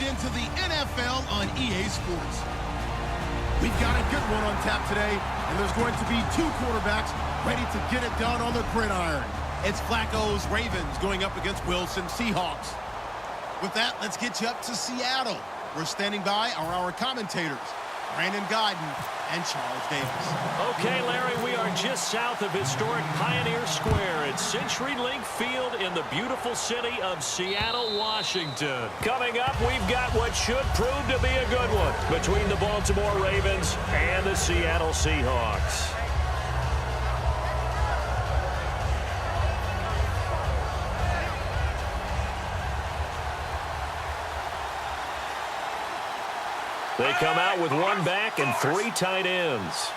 into the NFL on EA Sports. We've got a good one on tap today, and there's going to be two quarterbacks ready to get it done on the gridiron. It's Flacco's Ravens going up against Wilson's Seahawks. With that, let's get you up to Seattle. We're standing by our commentators, Brandon Guyton and Charles Davis. Okay, Larry, we are just south of historic Pioneer Square at CenturyLink Field in the beautiful city of Seattle, Washington. Coming up, we've got what should prove to be a good one between the Baltimore Ravens and the Seattle Seahawks. They come out with one back and three tight ends.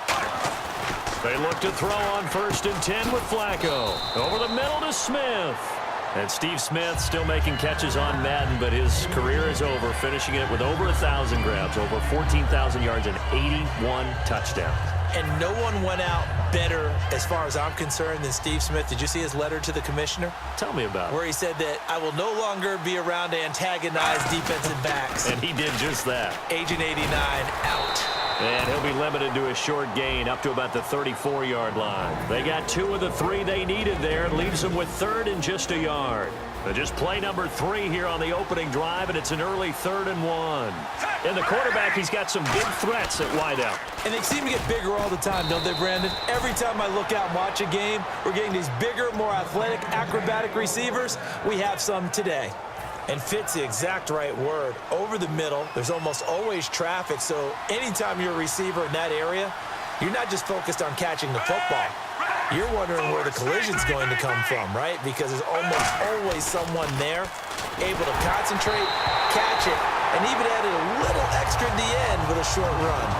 They look to throw on 1st and 10 with Flacco. Over the middle to Smith. And Steve Smith still making catches on Madden, but his career is over, finishing it with over 1,000 grabs, over 14,000 yards, and 81 touchdowns. And no one went out better, as far as I'm concerned, than Steve Smith. Did you see his letter to the commissioner? Tell me about it. Where he said that I will no longer be around to antagonize defensive backs. And he did just that. Agent 89 out. And he'll be limited to a short gain up to about the 34-yard line. They got 2 of the 3 they needed there. Leaves them with 3rd and just a yard. But just play number 3 here on the opening drive, and it's an early 3rd and 1. And the quarterback, he's got some big threats at wideout. And they seem to get bigger all the time, don't they, Brandon? Every time I look out and watch a game, we're getting these bigger, more athletic, acrobatic receivers. We have some today. And fit's the exact right word. Over the middle, there's almost always traffic, so anytime you're a receiver in that area, you're not just focused on catching the football. You're wondering where the collision's going to come from, right? Because there's almost always someone there able to concentrate, catch it, and even added a little extra at the end with a short run.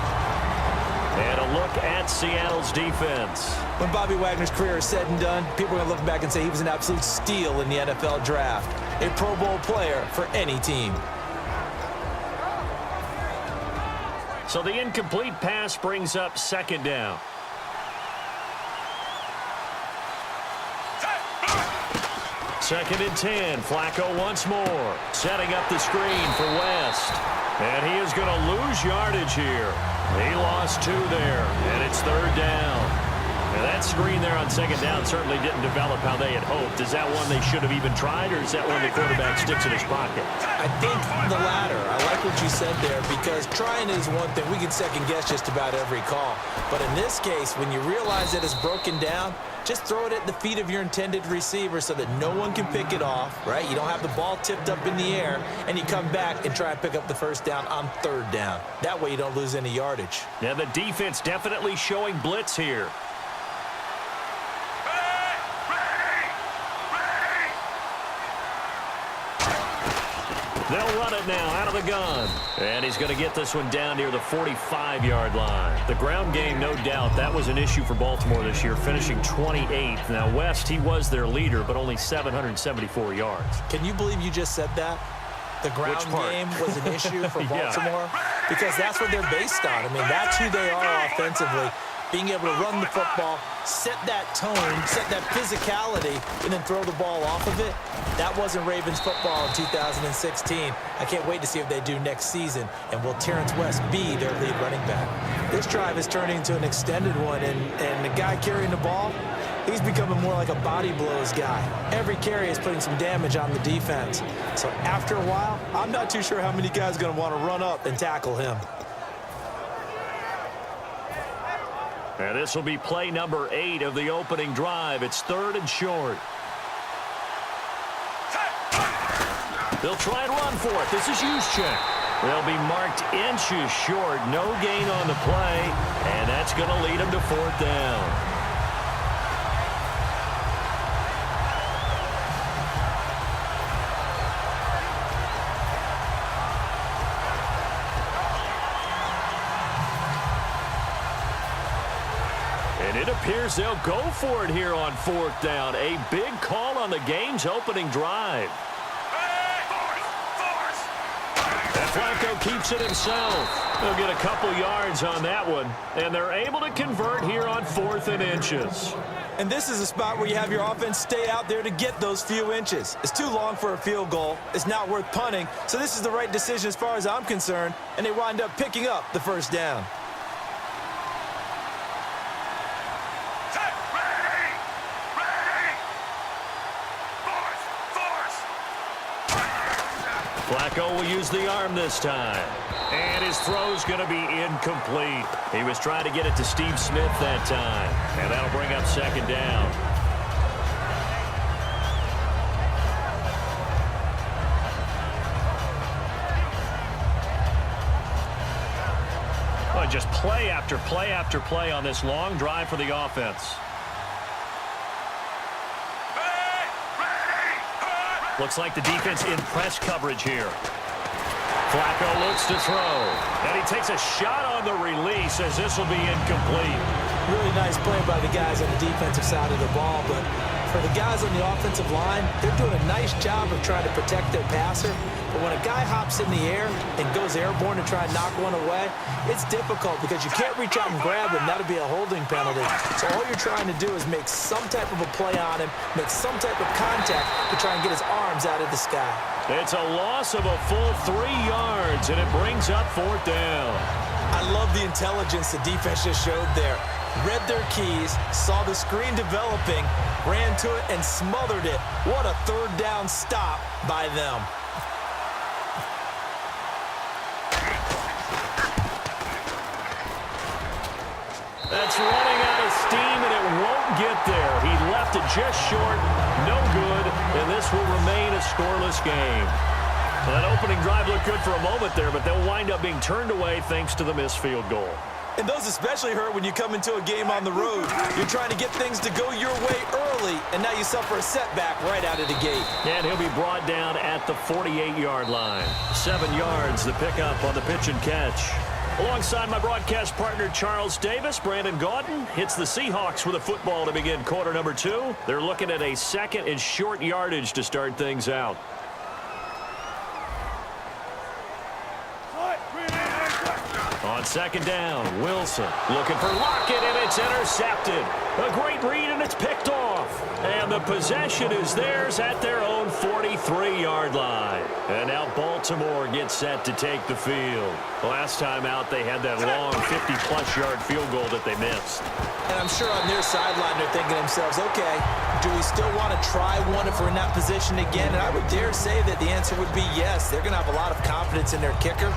And a look at Seattle's defense. When Bobby Wagner's career is said and done, people are going to look back and say he was an absolute steal in the NFL draft. A Pro Bowl player for any team. So the incomplete pass brings up 2nd down. Second and 10. Flacco once more. Setting up the screen for West. And he is going to lose yardage here. He lost 2 there. And it's 3rd down. And that screen there on 2nd down certainly didn't develop how they had hoped. Is that one they should have even tried, or is that one the quarterback sticks in his pocket? I think the latter. I like what you said there, because trying is one thing. We can second-guess just about every call. But in this case, when you realize that it's broken down, just throw it at the feet of your intended receiver so that no one can pick it off, right? You don't have the ball tipped up in the air, and you come back and try and pick up the 1st down on 3rd down. That way you don't lose any yardage. Now the defense definitely showing blitz here. They'll run it now out of the gun. And he's going to get this one down near the 45-yard line. The ground game, no doubt, that was an issue for Baltimore this year, finishing 28th. Now, West, he was their leader, but only 774 yards. Can you believe you just said that? The ground game was an issue for Baltimore? Yeah. Because that's what they're based on. I mean, that's who they are offensively. Being able to run the football, set that tone, set that physicality, and then throw the ball off of it. That wasn't Ravens football in 2016. I can't wait to see what they do next season. And will Terrence West be their lead running back? This drive is turning into an extended one, and the guy carrying the ball, he's becoming more like a body blows guy. Every carry is putting some damage on the defense. So after a while, I'm not too sure how many guys are going to want to run up and tackle him. And this will be play number 8 of the opening drive. It's 3rd and short. They'll try and run for it. This is Juszczyk. They'll be marked inches short. No gain on the play. And that's going to lead them to 4th down. And it appears they'll go for it here on 4th down. A big call on the game's opening drive. And Flacco keeps it himself. They'll get a couple yards on that one, and they're able to convert here on 4th and inches. And this is a spot where you have your offense stay out there to get those few inches. It's too long for a field goal. It's not worth punting. So this is the right decision as far as I'm concerned, and they wind up picking up the first down. Flacco will use the arm this time. And his throw's going to be incomplete. He was trying to get it to Steve Smith that time. And that'll bring up 2nd down. Oh, just play after play after play on this long drive for the offense. Looks like the defense in press coverage here. Flacco looks to throw. And he takes a shot on the release as this will be incomplete. Really nice play by the guys on the defensive side of the ball, but for the guys on the offensive line, they're doing a nice job of trying to protect their passer. But when a guy hops in the air and goes airborne to try and knock one away, it's difficult because you can't reach out and grab him. That'll be a holding penalty. So all you're trying to do is make some type of a play on him, make some type of contact to try and get his arms out of the sky. It's a loss of a full 3 yards, and it brings up 4th down. I love the intelligence the defense just showed there. Read their keys, saw the screen developing, ran to it, and smothered it. What a 3rd down stop by them. That's running out of steam, and it won't get there. He left it just short, no good, and this will remain a scoreless game. Well, that opening drive looked good for a moment there, but they'll wind up being turned away thanks to the missed field goal. And those especially hurt when you come into a game on the road. You're trying to get things to go your way early, and now you suffer a setback right out of the gate. And he'll be brought down at the 48-yard line. 7 yards, the pickup on the pitch and catch. Alongside my broadcast partner, Charles Davis, Brandon Gaudin hits the Seahawks with a football to begin quarter number 2. They're looking at a 2nd and short yardage to start things out. On 2nd down, Wilson looking for Lockett, and it's intercepted. A great read, and it's picked off. And the possession is theirs at their own 43-yard line. And now Baltimore gets set to take the field. Last time out, they had that long 50-plus yard field goal that they missed. And I'm sure on their sideline, they're thinking to themselves, okay, do we still want to try one if we're in that position again? And I would dare say that the answer would be yes. They're going to have a lot of confidence in their kicker.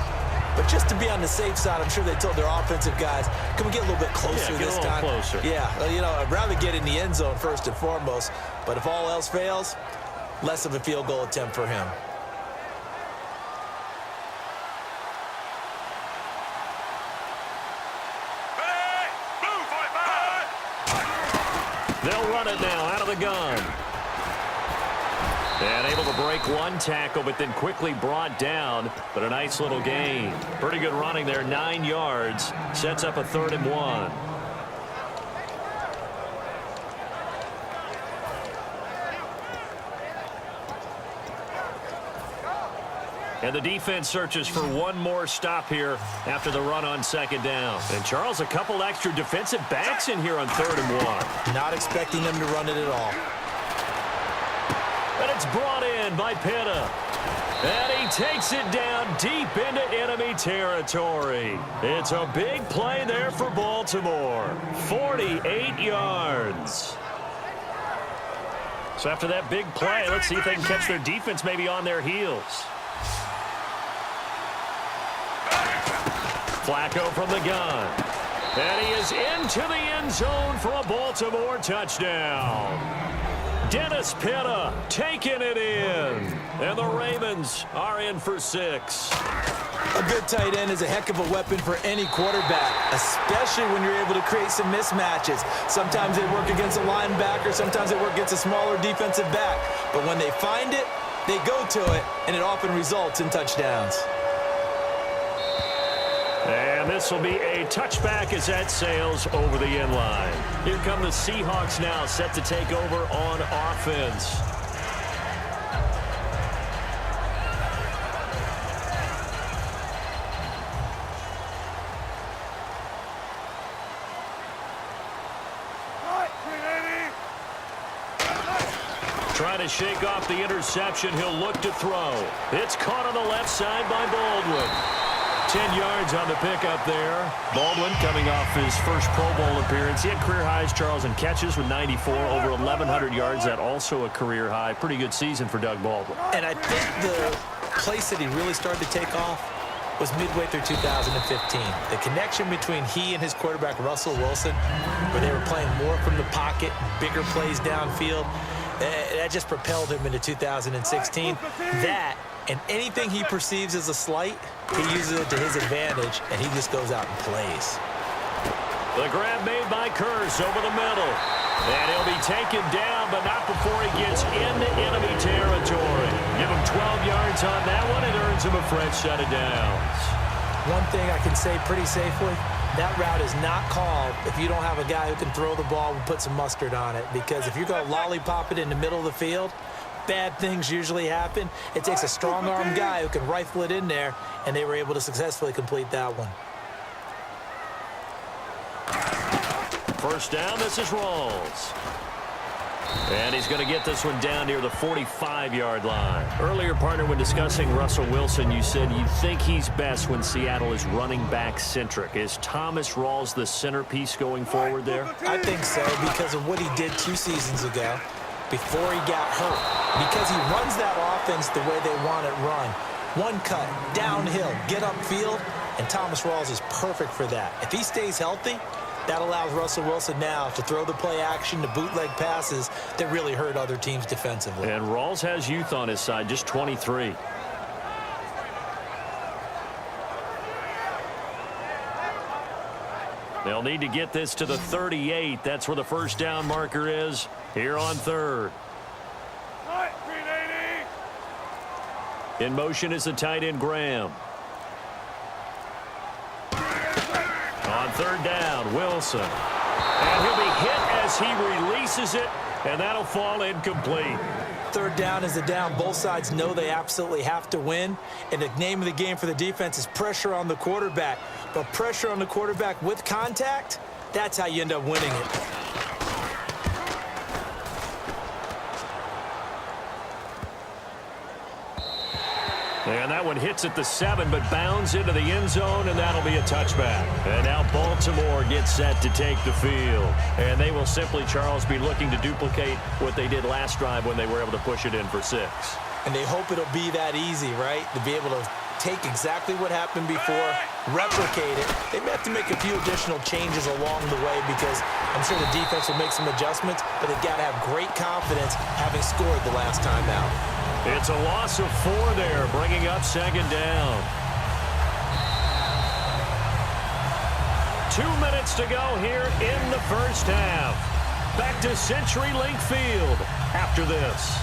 But just to be on the safe side, I'm sure they told their offensive guys, can we get a little bit closer this time? Closer. Yeah, you know, I'd rather get in the end zone first and foremost. But if all else fails, less of a field goal attempt for him. They'll run it now out of the gun. And able to break one tackle, but then quickly brought down. But a nice little gain. Pretty good running there, 9 yards. Sets up a 3rd and 1. And the defense searches for one more stop here after the run on 2nd down. And Charles, a couple extra defensive backs in here on 3rd and 1. Not expecting them to run it at all. And it's brought in by Pitta. And he takes it down deep into enemy territory. It's a big play there for Baltimore. 48 yards. So after that big play, let's see if they can catch their defense maybe on their heels. Flacco from the gun. And he is into the end zone for a Baltimore touchdown. Dennis Pitta taking it in. And the Ravens are in for 6. A good tight end is a heck of a weapon for any quarterback, especially when you're able to create some mismatches. Sometimes they work against a linebacker, sometimes they work against a smaller defensive back. But when they find it, they go to it, and it often results in touchdowns. And this will be a touchback as that sails over the end line. Here come the Seahawks now, set to take over on offense. trying to shake off the interception. He'll look to throw. It's caught on the left side by Baldwin. 10 yards on the pickup there. Baldwin coming off his first Pro Bowl appearance. He had career highs, Charles, in catches with 94, over 1,100 yards. That also a career high. Pretty good season for Doug Baldwin. And I think the place that he really started to take off was midway through 2015. The connection between he and his quarterback, Russell Wilson, where they were playing more from the pocket, bigger plays downfield, that just propelled him into 2016. That and anything he perceives as a slight, he uses it to his advantage, and he just goes out and plays. The grab made by Kearse over the middle. And he'll be taken down, but not before he gets into enemy territory. Give him 12 yards on that one. It earns him a fresh set of downs. One thing I can say pretty safely, that route is not called if you don't have a guy who can throw the ball and put some mustard on it. Because if you're going to lollipop it in the middle of the field, bad things usually happen. It takes a strong-arm guy who can rifle it in there, and they were able to successfully complete that one. First down, this is Rawls. And he's going to get this one down near the 45-yard line. Earlier, partner, when discussing Russell Wilson, you said you think he's best when Seattle is running back-centric. Is Thomas Rawls the centerpiece going forward there? I think so, because of what he did 2 seasons ago before he got hurt. Because he runs that offense the way they want it run. One cut, downhill, get upfield, and Thomas Rawls is perfect for that. If he stays healthy, that allows Russell Wilson now to throw the play action, the bootleg passes that really hurt other teams defensively. And Rawls has youth on his side, just 23. They'll need to get this to the 38. That's where the first down marker is here on third. In motion is the tight end Graham. On third down, Wilson. And he'll be hit as he releases it, and that'll fall incomplete. Third down is the down. Both sides know they absolutely have to win. And the name of the game for the defense is pressure on the quarterback. But pressure on the quarterback with contact, that's how you end up winning it. And that one hits at the 7, but bounds into the end zone, and that'll be a touchback. And now Baltimore gets set to take the field. And they will simply, Charles, be looking to duplicate what they did last drive when they were able to push it in for 6. And they hope it'll be that easy, right? To be able to take exactly what happened before, replicate it. They may have to make a few additional changes along the way because I'm sure the defense will make some adjustments, but they've got to have great confidence having scored the last time out. It's a loss of 4 there, bringing up second down. 2 minutes to go here in the first half. Back to CenturyLink Field after this.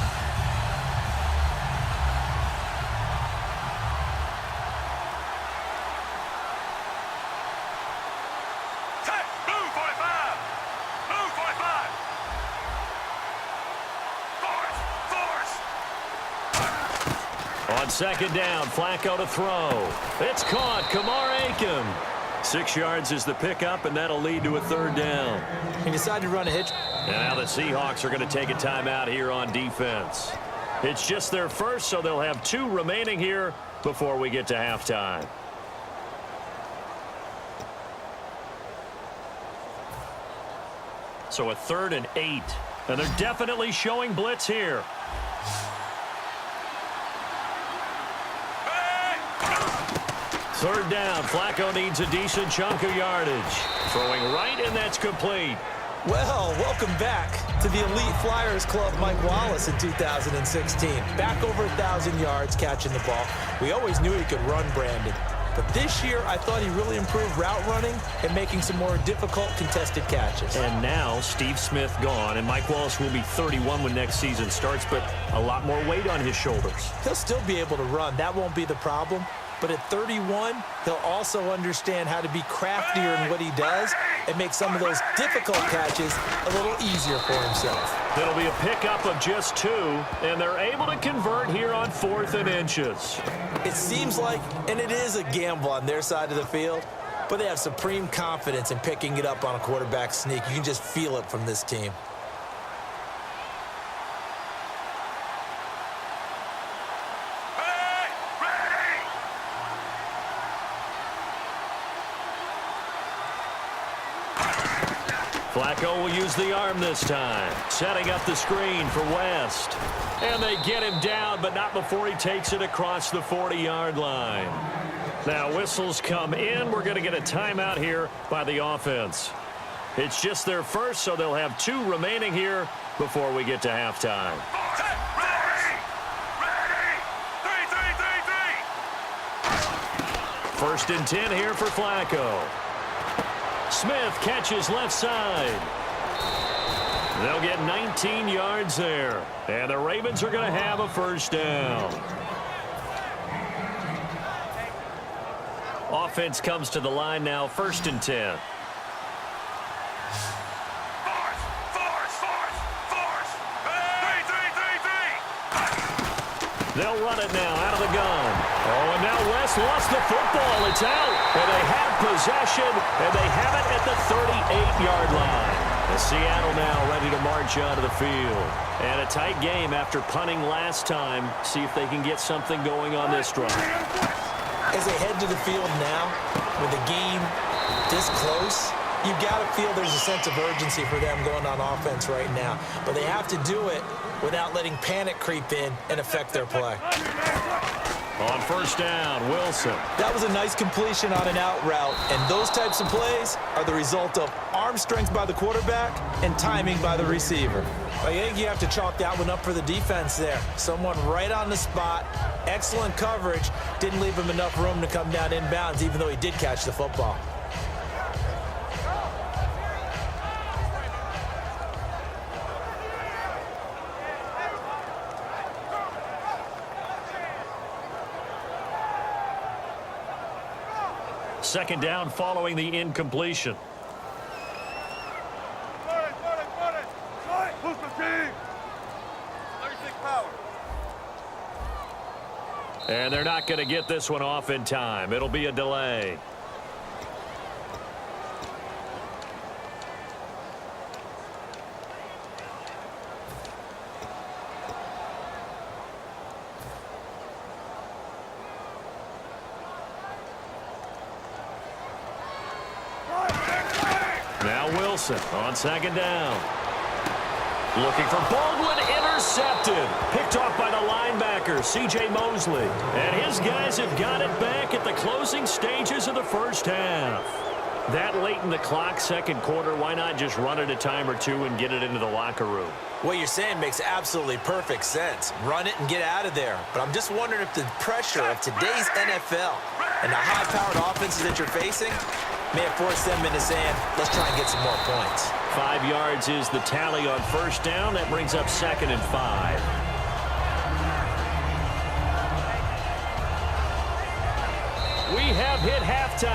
On second down, Flacco to throw. It's caught. Kamar Aiken. 6 yards is the pickup, and that'll lead to a third down. He decided to run a hitch. And now the Seahawks are going to take a timeout here on defense. It's just their first, so they'll have 2 remaining here before we get to halftime. So a 3rd and 8. And they're definitely showing blitz here. Third down, Flacco needs a decent chunk of yardage. Throwing right, and that's complete. Well, welcome back to the Elite Flyers Club, Mike Wallace in 2016. Back over 1,000 yards catching the ball. We always knew he could run, Brandon. But this year, I thought he really improved route running and making some more difficult contested catches. And now, Steve Smith gone, and Mike Wallace will be 31 when next season starts, but a lot more weight on his shoulders. He'll still be able to run. That won't be the problem. But at 31, he'll also understand how to be craftier in what he does and make some of those difficult catches a little easier for himself. It'll be a pickup of just 2, and they're able to convert here on 4th and inches. It seems like, and it is a gamble on their side of the field, but they have supreme confidence in picking it up on a quarterback sneak. You can just feel it from this team. Flacco will use the arm this time, setting up the screen for West. And they get him down, but not before he takes it across the 40-yard line. Now whistles come in. We're going to get a timeout here by the offense. It's just their first, so they'll have 2 remaining here before we get to halftime. First and 10 here for Flacco. Smith catches left side. They'll get 19 yards there. And the Ravens are going to have a first down. Offense comes to the line now, first and 10. They'll run it now out of the gun. Oh, and now West lost the football. It's out. And they have possession, and they have it at the 38-yard line. And Seattle now ready to march onto the field. And a tight game after punting last time. See if they can get something going on this drive. As they head to the field now, with the game this close, you've got to feel there's a sense of urgency for them going on offense right now. But they have to do it without letting panic creep in and affect their play. On first down, Wilson. That was a nice completion on an out route, and those types of plays are the result of arm strength by the quarterback and timing by the receiver. I think you have to chalk that one up for the defense there. Someone right on the spot, excellent coverage, didn't leave him enough room to come down inbounds, even though he did catch the football. Second down following the incompletion. And they're not going to get this one off in time. It'll be a delay. Now Wilson on second down. Looking for Baldwin, intercepted. Picked off by the linebacker, C.J. Mosley. And his guys have got it back at the closing stages of the first half. That late in the clock, second quarter, why not just run it a time or two and get it into the locker room? What you're saying makes absolutely perfect sense. Run it and get out of there. But I'm just wondering if the pressure of today's NFL and the high-powered offenses that you're facing may have forced them into saying, let's try and get some more points. 5 yards is the tally on first down. That brings up second and 5. We have hit halftime.